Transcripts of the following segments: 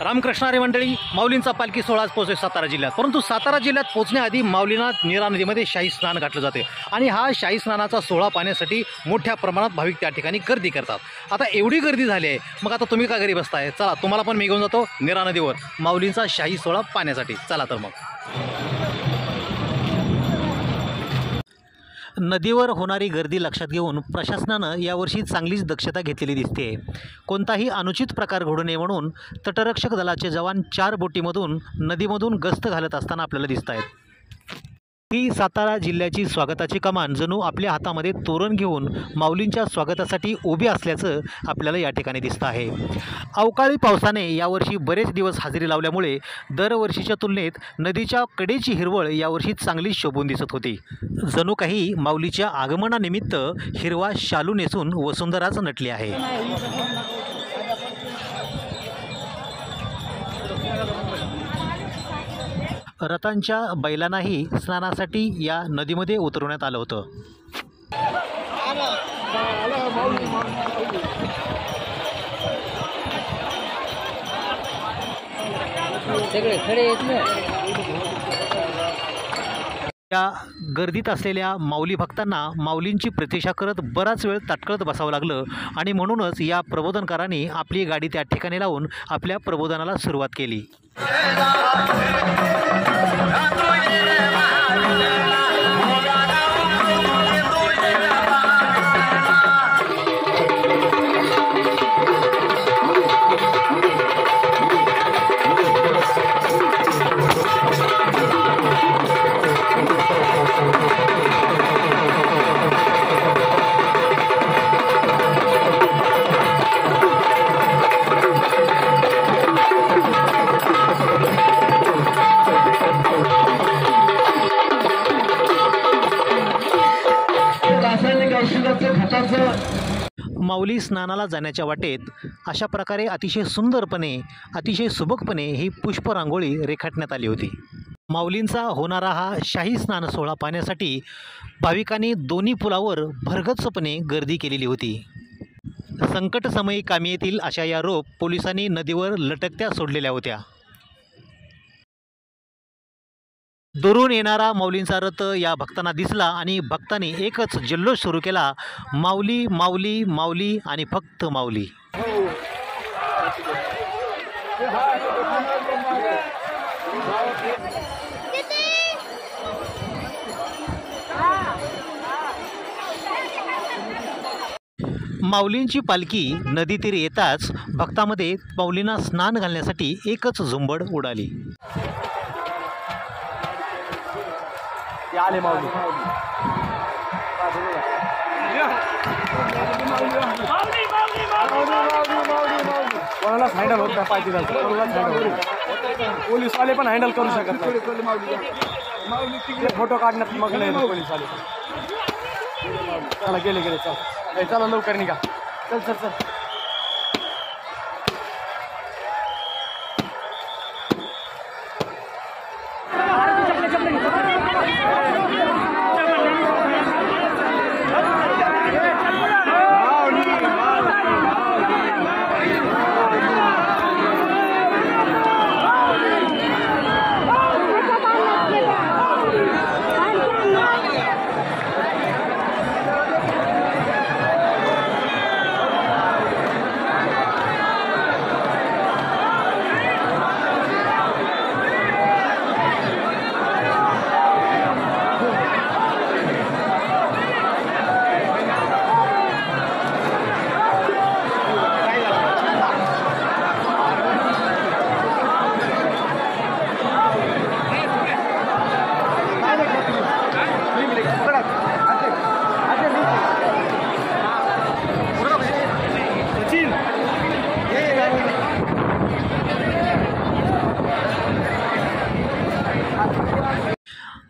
रामकृष्ण हरी मंडळी, माऊलींचा पालखी सोहळा आज पोहोचेल सातारा जिल्ह्यात. परंतु सातारा जिल्ह्यात पोहोचण्याआधी माऊलींना नीरा नदीमध्ये शाही स्नान घातलं जाते आणि हा शाही स्नानाचा सोहळा पाहण्यासाठी मोठ्या प्रमाणात भाविक त्या ठिकाणी गर्दी करतात. आता एवढी गर्दी झाली आहे, मग आता तुम्ही का घरी बसताय? चला, तुम्हाला पण मी घेऊन जातो नीरा नदीवर माऊलींचा शाही सोहळा पाहण्यासाठी. चला तर मग. नदीवर होणारी गर्दी लक्षात घेऊन प्रशासनानं यावर्षी चांगलीच दक्षता घेतलेली दिसते. कोणताही अनुचित प्रकार घडू नये म्हणून तटरक्षक दलाचे जवान 4 बोटीमधून नदीमधून गस्त घालत असताना आपल्याला दिसत आहेत. ही सातारा जिल्ह्याची स्वागताची कमान जणू आपल्या हातामध्ये तोरण घेऊन माऊलींच्या स्वागतासाठी उभी असल्याचं आपल्याला या ठिकाणी दिसतं आहे. अवकाळी पावसाने यावर्षी बरेच दिवस हजेरी लावल्यामुळे दरवर्षीच्या तुलनेत नदीच्या कडेची हिरवळ यावर्षी चांगली शोभून दिसत होती. जणू काही माऊलीच्या आगमनानिमित्त हिरवा शालू नेसून वसुंधराच नटली आहे. रथांच्या बैलांनाही स्नानासाठी या नदीमध्ये उतरवण्यात आलं होतं. या गर्दीत असलेल्या माऊली भक्तांना माऊलींची प्रतीक्षा करत बराच वेळ ताटकळत बसावं लागलं आणि म्हणूनच या प्रबोधनकारांनी आपली गाडी त्या ठिकाणी लावून आपल्या प्रबोधनाला सुरुवात केली. माऊली स्नानाला जाण्याच्या वाटेत अशा प्रकारे अतिशय सुंदरपणे, अतिशय सुबकपणे ही पुष्परांगोळी रेखाटण्यात आली होती. माऊलींचा होणारा हा शाही स्नान सोहळा पाहण्यासाठी भाविकांनी दोन्ही पुलावर भरगच्चपणे गर्दी केलेली होती. संकटसमयी कामी येतील अशा या रोप पोलिसांनी नदीवर लटकत्या सोडलेल्या होत्या. दुरून येणारा माऊलींचा रथ या भक्तांना दिसला आणि भक्तांनी एकच जल्लोष सुरू केला, माऊली माऊली माऊली आणि फक्त माऊली. माऊलींची पालखी नदीतीर येताच भक्तांमध्ये माऊलींना स्नान घालण्यासाठी एकच झुंबड उडाली. आले माऊली कोणालाच हँडल होत नाही, पाहिजे पोलीसवाले पण हँडल करू शकत नाही. फोटो काढण्यात मग नाही पोलीसवाले. चला गेले चल चला लवकर निघा. चल चल चल.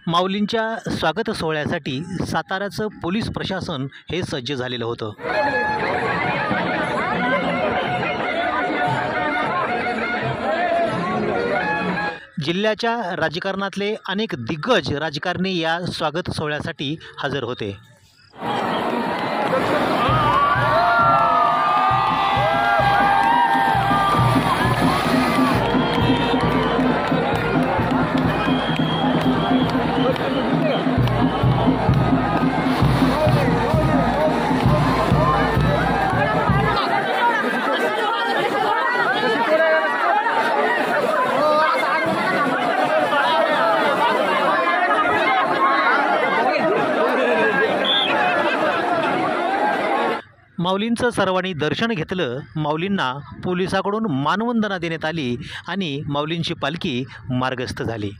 माऊलींच्या स्वागत सोहळ्यासाठी साताऱ्याचं पोलीस प्रशासन हे सज्ज झालेलं होतं. जिल्ह्याच्या राजकारणातले अनेक दिग्गज राजकारणी या स्वागत सोहळ्यासाठी हजर होते. माऊलींचं सर्वांनी दर्शन घेतलं. माऊलींना पोलिसाकडून मानवंदना देण्यात आली आणि माऊलींची पालखी मार्गस्थ झाली.